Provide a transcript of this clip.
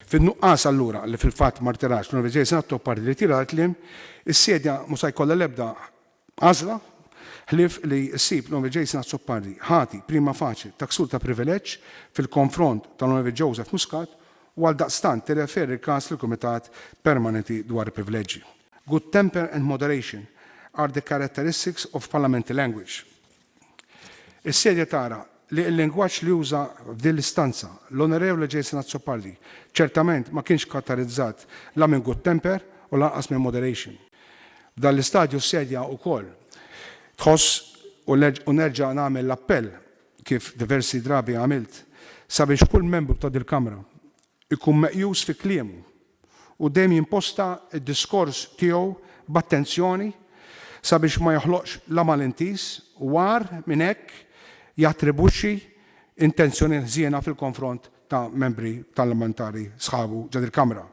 Fin-nuqqas allura li fil-fatt ma rtirax l-Onorevoli Jason Attoppardi li tira l-kliem, is-sedja mhux se jkollha l-ebda għażla ħlief li ssib l-Onorevoli Jason Attoppardi ħati prima faċli ta' ksur ta' privileġġ fil-konfront tal-Onorevoli Joseph Muscat u għaldaqstant tirreferi l-każ lill-Kumitat Permanenti dwar il-privileġġi. Good temper and moderation are the characteristics of parliamentary language. Is-sedja tara li l-lingwaġġ li uża f'din l-istanza l-Onorevoli Jason Attoppardi ċertament ma kienx karatterizzat la minn good temper u lanqas minn moderation. F'dan l-istadju s-sedja wkoll tħoss u nerġa' nagħmel l-appell kif diversi drabi għamilt sabiex kull membru ta' dil-Kamra ikun meqjus fi kliemu u dejjem jimposta d-diskors tiegħu b'attenzjoni sabiex ma joħloqx la malintis war minn hekk jattribuxxi intenzjoni ħżiena fil-konfront ta' membri parlamentari sħabu ġad il-Kamra.